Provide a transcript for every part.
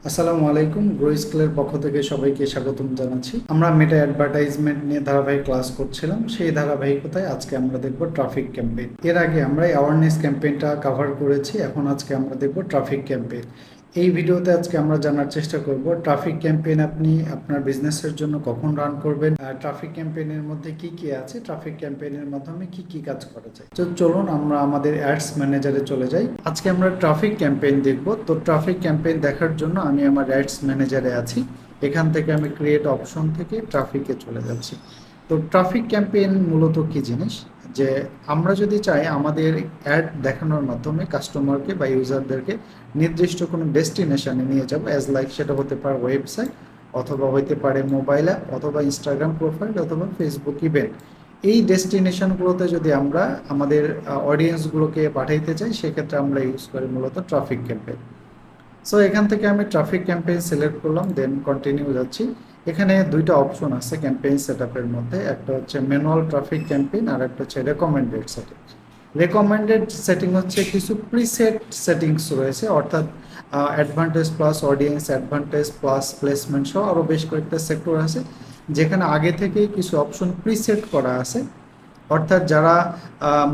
আসসালামু আলাইকুম। গ্রো স্কুলের পক্ষ থেকে সবাইকে স্বাগতম জানাচ্ছি। আমরা মেটা অ্যাডভার্টাইজমেন্ট নিয়ে ধারাবাহিক ক্লাস করছিলাম। সেই ধারাবাহিকতায় আজকে আমরা দেখব ট্রাফিক ক্যাম্পেইন। এর আগে আমরা অ্যাওয়ারনেস ক্যাম্পেইনটা কভার করেছি, এখন আজকে আমরা দেখব ট্রাফিক ক্যাম্পেইন। এই ভিডিওতে আজকে আমরা জানার চেষ্টা করব ট্রাফিক ক্যাম্পেইন আপনি আপনার বিজনেসের জন্য কখন রান করবেন, আর ট্রাফিক ক্যাম্পেইনের মধ্যে কি কি আছে, ট্রাফিক ক্যাম্পেইনের মাধ্যমে কি কি কাজ করা যায়। তো চলুন আমরা আমাদের অ্যাডস ম্যানেজারে চলে যাই। আজকে আমরা ট্রাফিক ক্যাম্পেইন দেখব। তো ট্রাফিক ক্যাম্পেইন দেখার জন্য আমি আমার অ্যাডস ম্যানেজারে আছি। এখান থেকে আমি ক্রিয়েট অপশন থেকে ট্রাফিকে চলে যাচ্ছি। তো ট্রাফিক ক্যাম্পেইন মূলত কি জিনিস, যে আমরা যদি চাই আমাদের অ্যাড দেখানোর মাধ্যমে কাস্টমারকে বা ইউজারদেরকে নির্দিষ্ট কোনো ডেস্টিনেশনে নিয়ে যাব, অ্যাজ লাইক সেটা হতে পারে ওয়েবসাইট, অথবা হইতে পারে মোবাইল অ্যাপ, অথবা ইনস্টাগ্রাম প্রোফাইল, অথবা ফেসবুক ইভেন্ট। এই ডেস্টিনেশনগুলোতে যদি আমরা আমাদের অডিয়েন্সগুলোকে পাঠাইতে চাই, সেক্ষেত্রে আমরা ইউজ করি মূলত ট্রাফিক ক্যাম্পেইন। সো এখান থেকে আমি ট্রাফিক ক্যাম্পেইন সিলেক্ট করলাম, দেন কন্টিনিউ যাচ্ছি। এখানে দুইটা অপশন আছে ক্যাম্পেইন সেটআপের মধ্যে, একটা হচ্ছে ম্যানুয়াল ট্রাফিক ক্যাম্পেইন আর একটা হচ্ছে রেকমেন্ডেড সেটিং। রেকমেন্ডেড সেটিং হচ্ছে কিছু প্রিসেট সেটিংস রয়েছে, অর্থাৎ advantage plus audience, advantage plus placement সহ আরও বেশ কয়েকটা সেক্টর আছে, যেখানে আগে থেকেই কিছু অপশন প্রিসেট করা আছে। অর্থাৎ যারা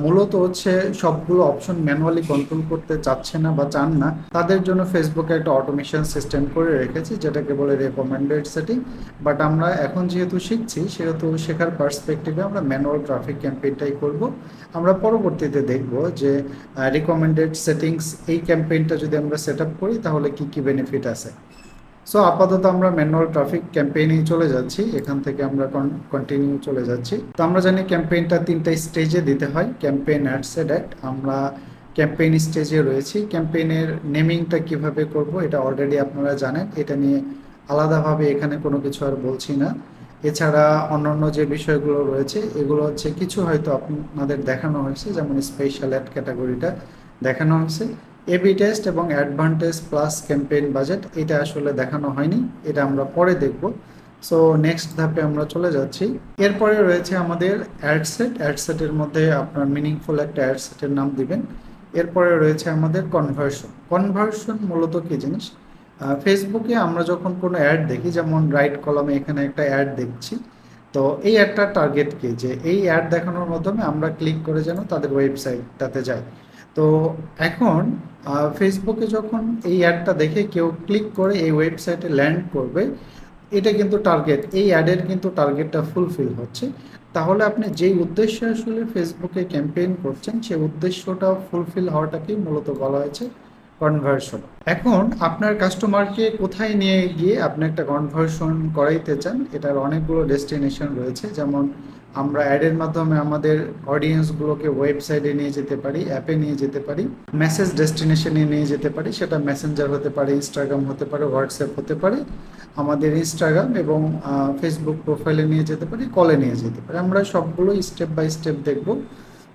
মূলত হচ্ছে সবগুলো অপশন ম্যানুয়ালি কন্ট্রোল করতে চাচ্ছে না বা চান না, তাদের জন্য ফেসবুকে একটা অটোমেশন সিস্টেম করে রেখেছি, যেটাকে বলে রেকমেন্ডেড সেটিং। বাট আমরা এখন যেহেতু শিখছি, সেহেতু শেখার পার্সপেক্টিভে আমরা ম্যানুয়াল ট্রাফিক ক্যাম্পেইনটাই করব। আমরা পরবর্তীতে দেখব যে রিকমেন্ডেড সেটিংস এই ক্যাম্পেইনটা যদি আমরা সেট আপ করি তাহলে কি কি বেনিফিট আছে। সো আপাতত আমরা ম্যানুয়াল ট্রাফিক ক্যাম্পেইনেই চলে যাচ্ছি। এখান থেকে আমরা কন্টিনিউ চলে যাচ্ছি। তো আমরা জানি ক্যাম্পেইনটা তিনটা স্টেজে দিতে হয়, ক্যাম্পেইন, অ্যাড সেট, অ্যাড। আমরা ক্যাম্পেইন স্টেজে রয়েছি। ক্যাম্পেইনের নেমিংটা কিভাবে করব এটা অলরেডি আপনারা জানেন, এটা নিয়ে আলাদাভাবে এখানে কোনো কিছু আর বলছি না। এছাড়া অন্যান্য যে বিষয়গুলো রয়েছে এগুলো হচ্ছে কিছু হয়তো আপনাদের দেখানো হয়েছে, যেমন স্পেশাল অ্যাড ক্যাটাগরিটা দেখানো হয়েছে। এবি টেস্ট এবং অ্যাডভান্টেজ প্লাস ক্যাম্পেইন বাজেট এটা আসলে দেখানো হয়নি, এটা আমরা পরে দেখব। সো নেক্সট ধাপে আমরা চলে যাচ্ছি। এরপরে রয়েছে আমাদের অ্যাডসেট। অ্যাডসেটের মধ্যে আপনার মিনিংফুল একটা অ্যাডসেটের নাম দিবেন। এরপরে রয়েছে আমাদের কনভার্সন। কনভার্সন মূলত কি জিনিস, ফেসবুকে আমরা যখন কোনো অ্যাড দেখি, যেমন রাইট কলামে এখানে একটা অ্যাড দেখছি, তো এই অ্যাডটার টার্গেট কি, যে এই অ্যাড দেখানোর মাধ্যমে আমরা ক্লিক করে যেন তাদের ওয়েবসাইটটাতে যাই। তো এখন ফেসবুকে যখন এই অ্যাডটা দেখে কেউ ক্লিক করে এই ওয়েবসাইটে ল্যান্ড করবে, এটা কিন্তু টার্গেট, এই অ্যাডের কিন্তু টার্গেটটা ফুলফিল হচ্ছে। তাহলে আপনি যেই উদ্দেশ্যে আসলে ফেসবুকে ক্যাম্পেইন করছেন, সেই উদ্দেশ্যটা ফুলফিল হওয়াটাকেই মূলত বলা হয়েছে কনভার্সন। এখন আপনার কাস্টমারকে কোথায় নিয়ে গিয়ে আপনি একটা কনভার্সন করাইতে চান, এটার অনেকগুলো ডেস্টিনেশন রয়েছে। যেমন আমরা অ্যাডের মাধ্যমে আমাদের অডিয়েন্সগুলোকে ওয়েবসাইটে নিয়ে যেতে পারি, অ্যাপে নিয়ে যেতে পারি, মেসেজ ডেস্টিনেশনে নিয়ে যেতে পারি, সেটা মেসেঞ্জার হতে পারে, ইনস্টাগ্রাম হতে পারে, হোয়াটসঅ্যাপ হতে পারে, আমাদের ইনস্টাগ্রাম এবং ফেসবুক প্রোফাইলে নিয়ে যেতে পারি, কলে নিয়ে যেতে পারি। আমরা সবগুলো স্টেপ বাই স্টেপ দেখব।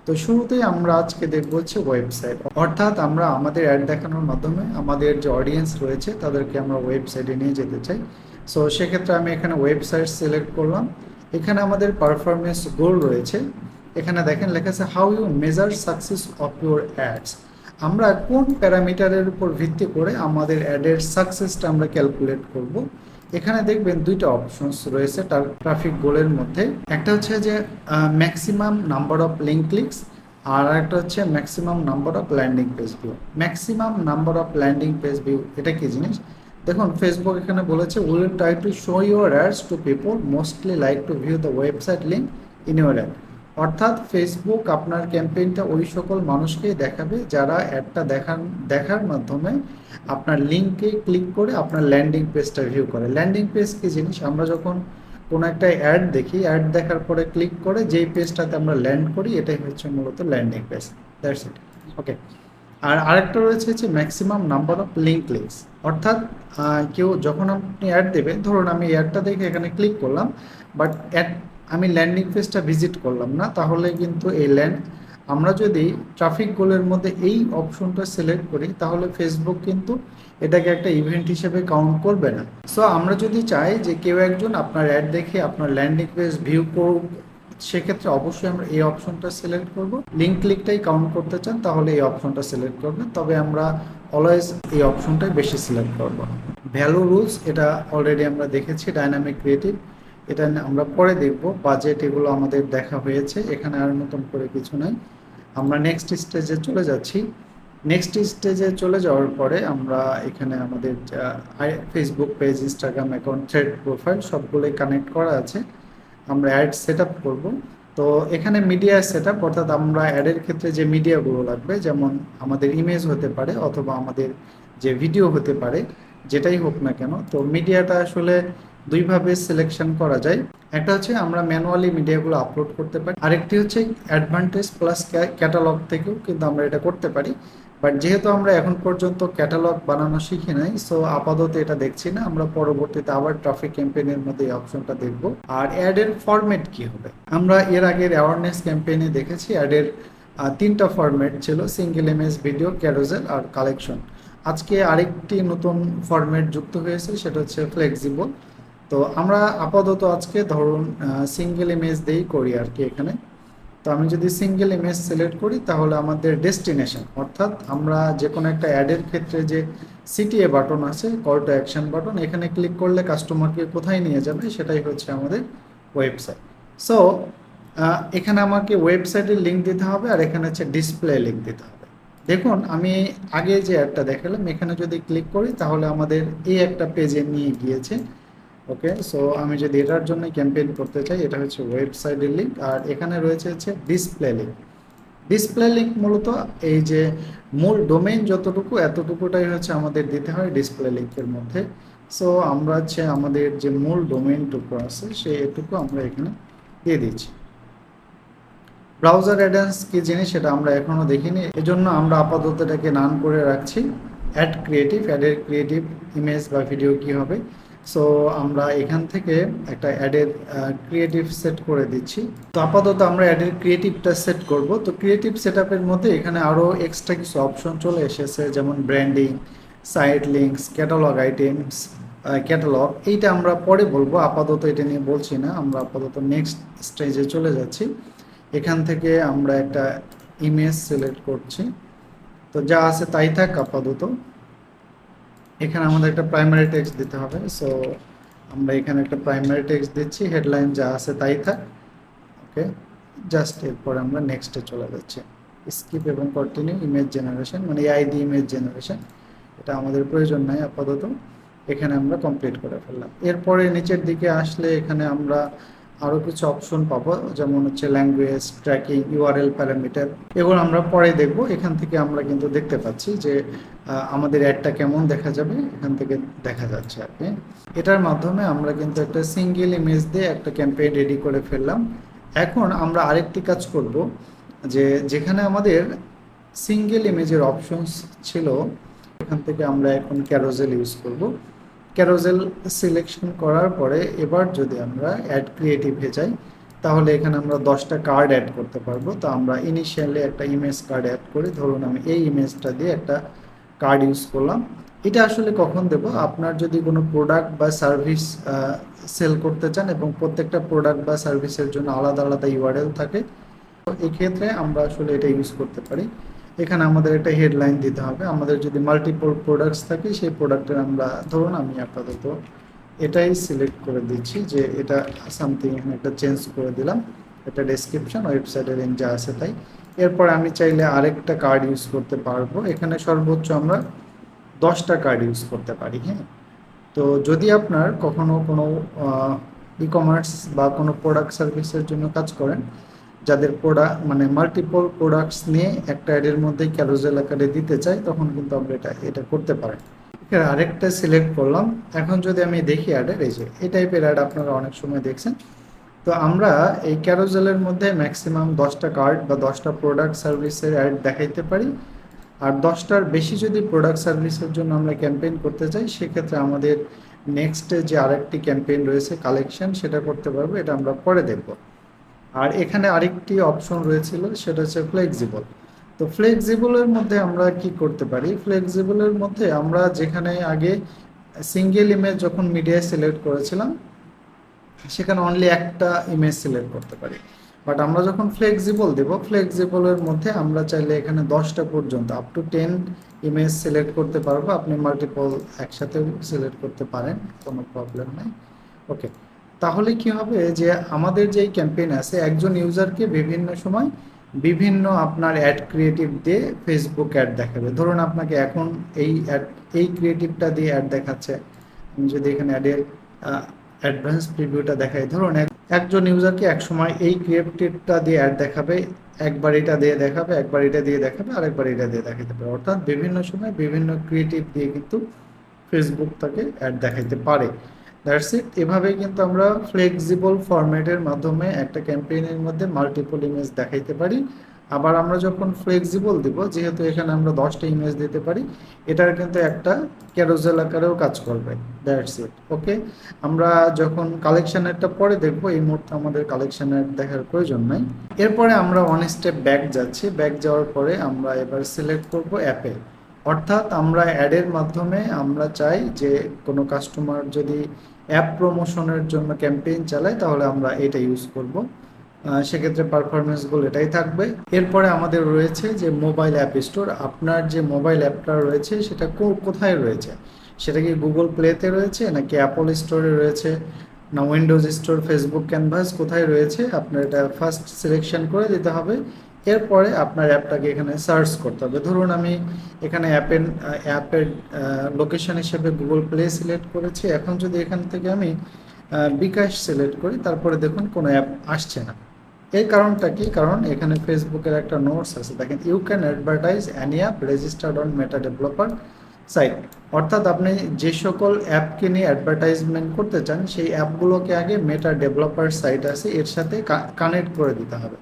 তো শুরুতেই আমরা আজকে দেখব হচ্ছে ওয়েবসাইট, অর্থাৎ আমরা আমাদের অ্যাড দেখানোর মাধ্যমে আমাদের যে অডিয়েন্স রয়েছে তাদেরকে আমরা ওয়েবসাইটে নিয়ে যেতে চাই। সো সেক্ষেত্রে আমি এখানে ওয়েবসাইট সিলেক্ট করলাম। এখানে আমাদের পারফরমেন্স গোল রয়েছে। এখানে দেখেন লেখা আছে how you measure success of your ads. আমরা কোন প্যারামিটারের উপর ভিত্তি করে আমাদের অ্যাডের সাকসেসটা আমরা ক্যালকুলেট করব। এখানে দেখবেন দুইটা অপশনস রয়েছে তার ট্রাফিক গোলের মধ্যে। একটা হচ্ছে যে maximum number of link clicks, আর একটা হচ্ছে maximum number of landing page view. Maximum number of landing page view এটা কি জিনিস, দেখুন ফেসবুক এখানে বলেছে will try to show your ads to people mostly like to view the website link in your ad. অর্থাৎ Facebook আপনার ক্যাম্পেইনটা ওই সকল মানুষকেই দেখাবে যারা অ্যাডটা দেখার মাধ্যমে আপনার লিঙ্কে ক্লিক করে আপনার ল্যান্ডিং পেজটা ভিউ করে। ল্যান্ডিং পেজ কি জিনিস, আমরা যখন কোনো একটা অ্যাড দেখি, অ্যাড দেখার পরে ক্লিক করে যেই পেজটাতে আমরা ল্যান্ড করি, এটাই হচ্ছে মূলত landing page. That's it. Okay. আর আরেকটা রয়েছে হচ্ছে maximum number of link clicks, অর্থাৎ কেউ যখন আপনি অ্যাড দেবেন, ধরুন আমি অ্যাডটা দেখে এখানে ক্লিক করলাম, বাট আমি ল্যান্ডিং পেজটা ভিজিট করলাম না, তাহলে কিন্তু এই আমরা যদি ট্রাফিক গোলের মধ্যে এই অপশনটা সিলেক্ট করি, তাহলে ফেসবুক কিন্তু এটাকে একটা ইভেন্ট হিসেবে কাউন্ট করবে না। সো আমরা যদি চাই যে কেউ একজন আপনার অ্যাড দেখে আপনার ল্যান্ডিং পেজ ভিউ করুক, সেক্ষেত্রে অবশ্যই আমরা এই অপশনটা সিলেক্ট করব। লিঙ্ক ক্লিকটাই কাউন্ট করতে চান তাহলে এই অপশনটা সিলেক্ট করবেন। তবে আমরা অলওয়েজ এই অপশনটাই বেশি সিলেক্ট করব। ভ্যালু রুলস এটা অলরেডি আমরা দেখেছি, ডাইনামিক ক্রিয়েটিভ এটা আমরা পরে দেখব। বাজেট এগুলো আমাদের দেখা হয়েছে, এখানে আর নতুন করে কিছু নাই। আমরা নেক্সট স্টেজে চলে যাচ্ছি। নেক্সট স্টেজে চলে যাওয়ার পরে আমরা এখানে আমাদের Facebook page, Instagram account, thread profile সবগুলোই কানেক্ট করা আছে। আমরা অ্যাড সেট আপ করবো। তো এখানে মিডিয়া সেট আপ, অর্থাৎ আমরা অ্যাডের ক্ষেত্রে যে মিডিয়াগুলো লাগবে, যেমন আমাদের ইমেজ হতে পারে অথবা আমাদের যে ভিডিও হতে পারে, যেটাই হোক না কেন। তো মিডিয়াটা আসলে দুইভাবে সিলেকশন করা যায়। একটা হচ্ছে আমরা ম্যানুয়ালি মিডিয়াগুলো আপলোড করতে পারি, আরেকটি হচ্ছে অ্যাডভান্টেজ প্লাস ক্যাটালগ থেকেও কিন্তু আমরা এটা করতে পারি। বাট যেহেতু আমরা এখন পর্যন্ত ক্যাটালগ বানানো শিখি নাই, সো আপাতত এটা দেখছি না। আমরা পরবর্তীতে আবার ট্রাফিক ক্যাম্পেইনের মধ্যে এই অপশনটা দেখব। আর অ্যাডের ফরম্যাট কি হবে, আমরা এর আগের অ্যাওয়ারনেস ক্যাম্পেইনে দেখেছি অ্যাডের তিনটা ফরম্যাট ছিল: সিঙ্গেল ইমেজ, ভিডিও, ক্যারোজেল আর কালেকশন। আজকে আরেকটি নতুন ফরম্যাট যুক্ত হয়েছে, সেটা হচ্ছে ফ্লেক্সিবল। তো আমরা আপাতত আজকে ধরুন সিঙ্গেল ইমেজ দিয়েই করি আর কি এখানে। তো আমি যদি সিঙ্গেল ইমেজ সিলেক্ট করি তাহলে আমাদের ডেস্টিনেশন, অর্থাৎ আমরা যে কোনো একটা অ্যাডের ক্ষেত্রে যে সিটিএ বাটন আছে, কল টু অ্যাকশন বাটন, এখানে ক্লিক করলে কাস্টমারকে কোথায় নিয়ে যাবে সেটাই হচ্ছে আমাদের ওয়েবসাইট। সো এখানে আমাকে ওয়েবসাইটের লিঙ্ক দিতে হবে, আর এখানে হচ্ছে ডিসপ্লে লিঙ্ক দিতে হবে। দেখুন আমি আগে যে অ্যাডটা দেখালাম, এখানে যদি ক্লিক করি তাহলে আমাদের এই একটা পেজে নিয়ে গিয়েছে। ওকে, সো আমি যদি এটার জন্য ক্যাম্পেইন করতে চাই, এটা হচ্ছে ওয়েবসাইটের লিঙ্ক, আর এখানে রয়েছে হচ্ছে ডিসপ্লে লিঙ্ক। ডিসপ্লে লিঙ্ক মূলত এই যে মূল ডোমেইন যতটুকু, এতটুকুটাই হচ্ছে আমাদের দিতে হয় ডিসপ্লে লিঙ্কের মধ্যে। সো আমরা হচ্ছে আমাদের যে মূল ডোমেইনটুকু আছে সেই এটুকু আমরা এখানে দিয়ে দিচ্ছি। ব্রাউজার অ্যাডেন্স কি জিনিস সেটা আমরা এখনো দেখিনি, এজন্য আমরা আপাতত এটাকে নান করে রাখছি। অ্যাড ক্রিয়েটিভ, অ্যাডের ক্রিয়েটিভ ইমেজ বা ভিডিও কি হবে। সো আমরা এখান থেকে একটা অ্যাডের ক্রিয়েটিভ সেট করে দিচ্ছি। তো আপাতত আমরা অ্যাডের ক্রিয়েটিভটা সেট করব। তো ক্রিয়েটিভ সেট আপের মধ্যে এখানে আরও এক্সট্রা কিছু অপশন চলে এসেছে, যেমন branding, site links, catalogue items, catalogue. এইটা আমরা পরে বলবো, আপাতত এটা নিয়ে বলছি না। আমরা আপাতত নেক্সট স্টেজে চলে যাচ্ছি। এখান থেকে আমরা একটা ইমেজ সিলেক্ট করছি। তো যা আছে তাই থাক আপাতত। এখানে আমাদের একটা প্রাইমারি টেক্সট দিতে হবে। সো আমরা এখানে একটা প্রাইমারি টেক্সট দিচ্ছি, হেডলাইন যা আছে তাই থাক। ওকে, জাস্ট এরপরে আমরা নেক্সটে চলে যাচ্ছি। স্কিপ এবং কন্টিনিউ ইমেজ জেনারেশন, মানে এআই দিয়ে ইমেজ জেনারেশন, এটা আমাদের প্রয়োজন নাই আপাতত। এখানে আমরা কমপ্লিট করে ফেললাম। এরপরে নিচের দিকে আসলে এখানে আমরা আরও কিছু অপশন পাবো, যেমন হচ্ছে ল্যাঙ্গুয়েজ, ট্র্যাকিং, ইউআরএল প্যারামিটার। এগুলো আমরা পরে দেখব। এখান থেকে আমরা কিন্তু দেখতে পাচ্ছি যে আমাদের অ্যাডটা কেমন দেখা যাবে, এখান থেকে দেখা যাচ্ছে আর কি। এটার মাধ্যমে আমরা কিন্তু একটা সিঙ্গেল ইমেজ দিয়ে একটা ক্যাম্পেইন রেডি করে ফেললাম। এখন আমরা আরেকটি কাজ করব, যে যেখানে আমাদের সিঙ্গেল ইমেজের অপশনস ছিল, এখান থেকে আমরা এখন ক্যারোজেল ইউজ করব। ক্যারোজেল সিলেকশন করার পরে এবার যদি আমরা অ্যাড ক্রিয়েটিভে যাই, তাহলে এখানে আমরা 10টা কার্ড অ্যাড করতে পারবো। তো আমরা ইনিশিয়ালি একটা ইমেজ কার্ড অ্যাড করি। ধরুন আমি এই ইমেজটা দিয়ে একটা কার্ড ইউজ করলাম। এটা আসলে কখন দেব, আপনার যদি কোনো প্রোডাক্ট বা সার্ভিস সেল করতে চান এবং প্রত্যেকটা প্রোডাক্ট বা সার্ভিসের জন্য আলাদা আলাদা ইউআরএল থাকে, তো এক্ষেত্রে আমরা আসলে এটা ইউজ করতে পারি। এখানে আমাদের একটা হেডলাইন দিতে হবে। আমাদের যদি মাল্টিপল প্রোডাক্টস থাকে, সেই প্রোডাক্টের আমরা ধরুন আমি আপাতত এটাই সিলেক্ট করে দিচ্ছি, যে এটা সামথিং, একটা চেঞ্জ করে দিলাম। এটা ডেসক্রিপশন, ওয়েবসাইটের লিঙ্ক যা আছে তাই। এরপর আমি চাইলে আরেকটা কার্ড ইউজ করতে পারবো। এখানে সর্বোচ্চ আমরা 10টা কার্ড ইউজ করতে পারি। হ্যাঁ, তো যদি আপনার কখনো কোনো ই কমার্স বা কোনো প্রোডাক্ট সার্ভিসের জন্য কাজ করেন, যাদের প্রোডাক্ট মানে মাল্টিপল প্রোডাক্টস নিয়ে একটা অ্যাডের মধ্যে ক্যারোজেল আকারে দিতে চাই, তখন কিন্তু আমরা এটা করতে পারেন। এখানে আরেকটা সিলেক্ট করলাম। এখন যদি আমি দেখি অ্যাডের, এই টাইপের অ্যাড আপনারা অনেক সময় দেখছেন। তো আমরা এই ক্যারোজেলের মধ্যে ম্যাক্সিমাম 10টা কার্ড বা 10টা প্রোডাক্ট সার্ভিসের অ্যাড দেখাইতে পারি। আর 10টার বেশি যদি প্রোডাক্ট সার্ভিসের জন্য আমরা ক্যাম্পেইন করতে চাই, সেক্ষেত্রে আমাদের নেক্সটে যে আরেকটি ক্যাম্পেইন রয়েছে কালেকশন, সেটা করতে পারবো। এটা আমরা পরে দেখব। আর এখানে আরেকটি অপশন রয়েছিল, সেটা হচ্ছে ফ্লেক্সিবল। তো ফ্লেক্সিবলের মধ্যে আমরা কি করতে পারি, ফ্লেক্সিবলের মধ্যে আমরা যেখানে আগে সিঙ্গেল ইমেজ যখন মিডিয়ায় সিলেক্ট করেছিলাম, সেখানে অনলি একটা ইমেজ সিলেক্ট করতে পারি। বাট আমরা যখন ফ্লেক্সিবল দেব, ফ্লেক্সিবলের মধ্যে আমরা চাইলে এখানে 10টা পর্যন্ত আপ টু 10 ইমেজ সিলেক্ট করতে পারবো। আপনি মাল্টিপল একসাথেও সিলেক্ট করতে পারেন, কোনো প্রবলেম নেই। ওকে, তাহলে কি হবে যে আমাদের যেই ক্যাম্পেইন আছে, একজন ইউজারকে বিভিন্ন সময় বিভিন্ন আপনার অ্যাড ক্রিয়েটিভ দিয়ে ফেসবুক অ্যাড দেখাবে। ধরুন আপনাকে এখন এই ক্রিয়েটিভটা দিয়ে অ্যাড দেখাচ্ছে। আমি যদি এখানে অ্যাডের অ্যাডভান্স প্রিভিউটা দেখাই, ধরুন একজন ইউজারকে এক সময় এই ক্রিয়েটিভটা দিয়ে অ্যাড দেখাবে, একবার এটা দিয়ে দেখাবে, একবার এটা দিয়ে দেখাবে, আরেকবার এটা দিয়ে দেখাতে পারে। অর্থাৎ বিভিন্ন সময় বিভিন্ন ক্রিয়েটিভ দিয়ে কিন্তু ফেসবুক তাকে অ্যাড দেখাইতে পারে। That's it. এভাবে কিন্তু আমরা ফ্লেক্সিবল ফরম্যাটের মাধ্যমে একটা ক্যাম্পেইনের মধ্যে মাল্টিপল ইমেজ দেখাইতে পারি। আবার আমরা যখন ফ্লেক্সিবল দিব, যেহেতু এখানে আমরা 10টা ইমেজ দিতে পারি, এটার কিন্তু একটা ক্যারোসেল আকারেও কাজ করবে। That's it. ওকে, আমরা যখন কালেকশনেরটা পরে দেখবো, এই মুহূর্তে আমাদের কালেকশনের দেখার প্রয়োজন নাই। এরপরে আমরা ওয়ান স্টেপ ব্যাক যাচ্ছি। ব্যাক যাওয়ার পরে আমরা এবার সিলেক্ট করব অ্যাপে। অর্থাৎ আমরা অ্যাডের মাধ্যমে আমরা চাই যে কোনো কাস্টমার যদি অ্যাপ প্রমোশনের জন্য ক্যাম্পেইন চালায়, তাহলে আমরা এটা ইউজ করব। সেক্ষেত্রে পারফরমেন্সগুলো এটাই থাকবে। এরপরে আমাদের রয়েছে যে মোবাইল অ্যাপ স্টোর। আপনার যে মোবাইল অ্যাপটা রয়েছে সেটা কোথায় রয়েছে, সেটা কি গুগল প্লেতে রয়েছে, নাকি অ্যাপল স্টোরে রয়েছে, না উইন্ডোজ স্টোর, ফেসবুক ক্যানভাস, কোথায় রয়েছে আপনার এটা ফার্স্ট সিলেকশন করে দিতে হবে। এরপরে আপনার অ্যাপটাকে এখানে সার্চ করতে হবে। ধরুন আমি এখানে অ্যাপের লোকেশন হিসেবে গুগল প্লে সিলেক্ট করেছি। এখন যদি এখান থেকে আমি বিকাশ সিলেক্ট করি, তারপরে দেখুন কোনো অ্যাপ আসছে না। এর কারণটা কি? কারণ এখানে ফেসবুকের একটা নোটস আছে, দেখেন you can advertise any app registered on Meta developer site. অর্থাৎ আপনি যে সকল অ্যাপকে নিয়ে অ্যাডভার্টাইজমেন্ট করতে চান, সেই অ্যাপগুলোকে আগে মেটা ডেভেলপার সাইট আছে এর সাথে কানেক্ট করে দিতে হবে।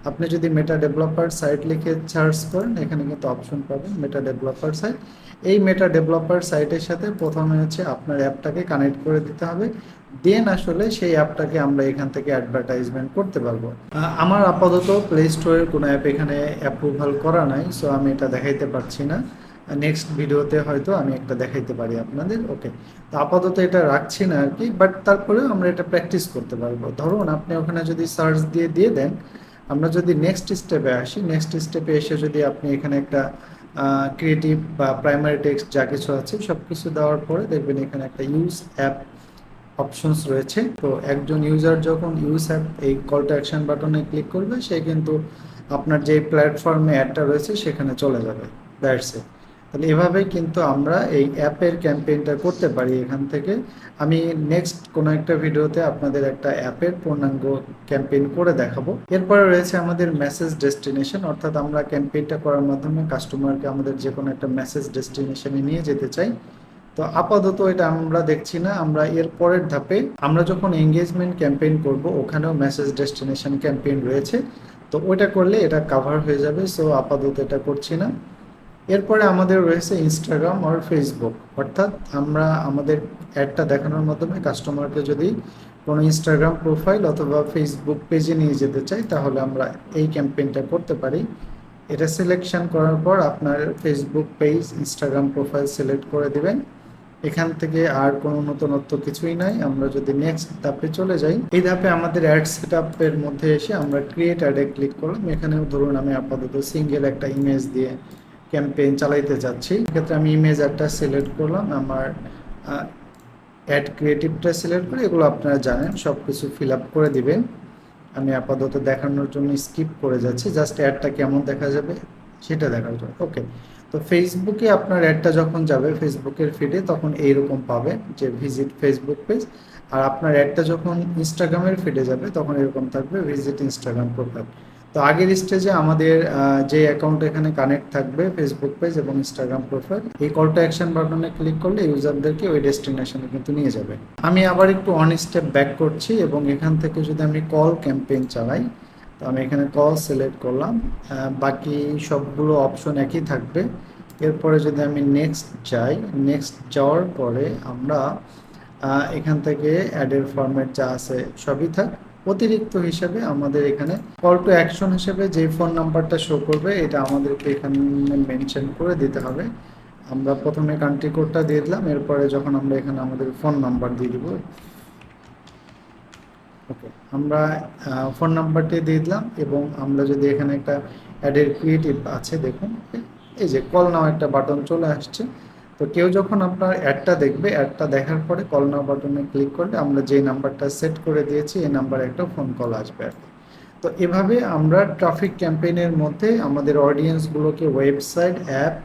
আপনি যদি মেটা ডেভেলপার সাইট লিখে সার্চ করেন, এখানে কিন্তু অপশন পাবেন মেটা ডেভেলপার সাইট। এই মেটা ডেভেলপার সাইটের সাথে প্রথমে হচ্ছে আপনার অ্যাপটাকে কানেক্ট করে দিতে হবে। দেন আসলে সেই অ্যাপটাকে আমরা এখান থেকে অ্যাডভার্টাইজমেন্ট করতে পারবো। আমার আপাতত প্লে স্টোরের কোনো অ্যাপ এখানে অ্যাপ্রুভাল করা নাই, সো আমি এটা দেখাইতে পারছি না। নেক্সট ভিডিওতে হয়তো আমি একটা দেখাইতে পারি আপনাদের। ওকে, তো আপাতত এটা রাখছি না আর কি, বাট তারপরেও আমরা এটা প্র্যাকটিস করতে পারবো। ধরুন আপনি ওখানে যদি সার্চ দিয়ে দেন, আমরা যদি নেক্সট স্টেপে আসি, নেক্সট স্টেপে এসে যদি আপনি এখানে একটা ক্রিয়েটিভ বা প্রাইমারি টেক্সট যা কিছু আছে সব কিছু দেওয়ার পরে দেখবেন এখানে একটা ইউজ অ্যাপ অপশনস রয়েছে। তো একজন ইউজার যখন ইউজ অ্যাপ এই কল টু অ্যাকশন বাটনে ক্লিক করবে, সে কিন্তু আপনার যে প্ল্যাটফর্মে অ্যাডটা রয়েছে সেখানে চলে যাবে। That's it. তাহলে এভাবেই কিন্তু আমরা এই অ্যাপের ক্যাম্পেইনটা করতে পারি এখান থেকে। আমি নেক্সট কোনো একটা ভিডিওতে আপনাদের একটা অ্যাপের পূর্ণাঙ্গ ক্যাম্পেইন করে দেখাবো। এরপরে রয়েছে আমাদের মেসেজ ডেস্টিনেশন। অর্থাৎ আমরা ক্যাম্পেইনটা করার মাধ্যমে কাস্টমারকে আমাদের যে কোনো একটা মেসেজ ডেস্টিনেশনে নিয়ে যেতে চাই। তো আপাতত এটা আমরা দেখছি না। আমরা এর পরের ধাপে আমরা যখন এঙ্গেজমেন্ট ক্যাম্পেইন করব, ওখানেও মেসেজ ডেস্টিনেশন ক্যাম্পেইন রয়েছে। তো ওইটা করলে এটা কভার হয়ে যাবে, সো আপাতত এটা করছি না। এরপরে আমাদের রয়েছে ইনস্টাগ্রাম আর ফেসবুক। অর্থাৎ আমরা আমাদের অ্যাডটা দেখানোর মাধ্যমে কাস্টমারকে যদি কোনো ইনস্টাগ্রাম প্রোফাইল অথবা ফেসবুক পেজে নিয়ে যেতে চাই, তাহলে আমরা এই ক্যাম্পেইনটা করতে পারি। এটা সিলেকশন করার পর আপনার Facebook page, Instagram profile select করে দিবেন। এখান থেকে আর কোনো নতুনত্ব কিছুই নাই। আমরা যদি নেক্সট ধাপে চলে যাই, এই ধাপে আমাদের অ্যাড সেটআপের মধ্যে এসে আমরা ক্রিয়েট অ্যাডে ক্লিক করলাম। এখানেও ধরুন আমি আপাতত সিঙ্গেল একটা ইমেজ দিয়ে ক্যাম্পেইন চালাইতে যাচ্ছি। এক্ষেত্রে আমি ইমেজ একটা সিলেক্ট করলাম, আমার অ্যাড ক্রিয়েটিভটা সিলেক্ট করে, এগুলো আপনারা জানেন সব কিছু ফিল আপ করে দিবেন। আমি আপাতত দেখানোর জন্য স্কিপ করে যাচ্ছি, জাস্ট অ্যাডটা কেমন দেখা যাবে সেটা দেখার জন্য। ওকে, তো ফেসবুকে আপনার অ্যাডটা যখন যাবে ফেসবুকের ফিডে, তখন এইরকম পাবেন যে ভিজিট ফেসবুক পেজ। আর আপনার অ্যাডটা যখন ইনস্টাগ্রামের ফিডে যাবে, তখন এরকম থাকবে ভিজিট ইনস্টাগ্রাম প্রোফাইল। তো আগের স্টেজে আমাদের যে অ্যাকাউন্ট এখানে কানেক্ট থাকবে ফেসবুক পেজ এবং ইনস্টাগ্রাম প্রোফাইল, এই কল টু অ্যাকশন বাটনে ক্লিক করলে ইউজারদেরকে ওই ডেস্টিনেশনে কিন্তু নিয়ে যাবে। আমি আবার একটু অন স্টেপ ব্যাক করছি এবং এখান থেকে যদি আমি কল ক্যাম্পেইন চালাই, তো আমি এখানে কল সিলেক্ট করলাম। বাকি সবগুলো অপশন একই থাকবে। এরপরে যদি আমি নেক্সট যাই, নেক্সট যাওয়ার পরে আমরা এখান থেকে অ্যাডের ফরম্যাট যা আছে সবই থাক। অতিরিক্ত হিসেবে আমাদের এখানে কল টু অ্যাকশন হিসেবে যে ফোন নাম্বারটা শো করবে, এটা আমাদেরকে এখানে মেনশন করে দিতে হবে। আমরা প্রথমে কান্ট্রি কোডটা দিয়ে দিলাম, এরপরে যখন আমরা এখানে আমাদের ফোন নাম্বার দিয়ে দিব, ওকে, আমরা ফোন নাম্বারটি দিয়ে দিলাম এবং আমরা যদি এখানে একটা অ্যাডের ক্রিয়েটিভ আছে দেখুন, এই যে কল নাও একটা বাটন চলে আসছে। তো কেউ যখন আপনার অ্যাডটা দেখবে, অ্যাডটা দেখার পরে কল নাও বাটনে ক্লিক করলে আমরা যে নাম্বারটা সেট করে দিয়েছি এই নাম্বারে একটা ফোন কল আসবে আর কি। তো এভাবে আমরা ট্রাফিক ক্যাম্পেইনের মধ্যে আমাদের অডিয়েন্সগুলোকে website, app,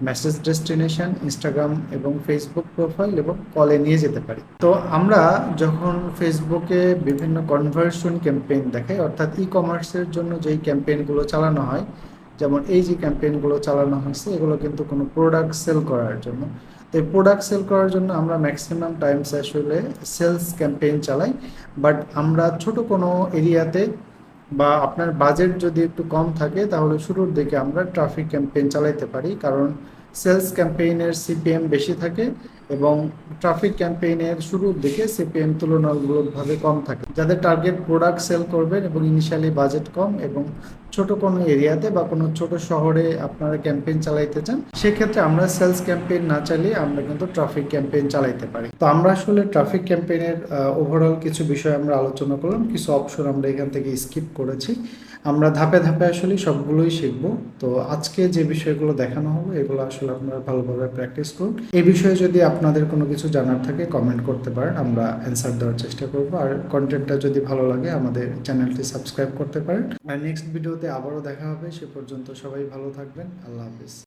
message destination, Instagram এবং ফেসবুক প্রোফাইল এবং কলে নিয়ে যেতে পারি। তো আমরা যখন ফেসবুকে বিভিন্ন কনভার্সন ক্যাম্পেইন দেখাই, অর্থাৎ ই কমার্সের জন্য যেই ক্যাম্পেইনগুলো চালানো হয়, যেমন এই যে ক্যাম্পেইনগুলো চালানো হয়েছে এগুলো কিন্তু কোনো প্রোডাক্ট সেল করার জন্য। তো এই প্রোডাক্ট সেল করার জন্য আমরা ম্যাক্সিমাম টাইমস আসলে সেলস ক্যাম্পেইন চালাই। বাট আমরা ছোট কোনো এরিয়াতে বা আপনার বাজেট যদি একটু কম থাকে তাহলে শুরুর দিকে আমরা ট্রাফিক ক্যাম্পেইন চালাইতে পারি, কারণ সেলস ক্যাম্পেইনের সিপিএম বেশি থাকে এবং ট্রাফিক ক্যাম্পেইনের শুরুর দিকে সিপিএম তুলনামূলকভাবে কম থাকে। যাদের টার্গেট প্রোডাক্ট সেল করবেন এবং ইনিশিয়ালি বাজেট কম এবং ছোট কোনো এরিয়াতে বা কোনো ছোট শহরে আপনারা ক্যাম্পেইন চালাইতে চান, সেক্ষেত্রে আমরা সেলস ক্যাম্পেইন না চালিয়ে আমরা কিন্তু ট্রাফিক ক্যাম্পেইন চালাইতে পারি। তো আমরা আসলে ট্রাফিক ক্যাম্পেইনের ওভারঅল কিছু বিষয় আমরা আলোচনা করলাম, কিছু অপশন আমরা এখান থেকে স্কিপ করেছি। আমরা ধাপে ধাপে আসলে সবগুলোই শিখবো। তো আজকে যে বিষয়গুলো দেখানো হলো এগুলো আসলে আপনারা ভালোভাবে প্র্যাকটিস করুন। এই বিষয়ে যদি আপনাদের কোনো কিছু জানার থাকে কমেন্ট করতে পারেন, আমরা অ্যান্সার দেওয়ার চেষ্টা করব। আর কন্টেন্টটা যদি ভালো লাগে আমাদের চ্যানেলটি সাবস্ক্রাইব করতে পারেন। আর নেক্সট ভিডিওতে আবারও দেখা হবে, সে পর্যন্ত সবাই ভালো থাকবেন। আল্লাহ হাফিজ।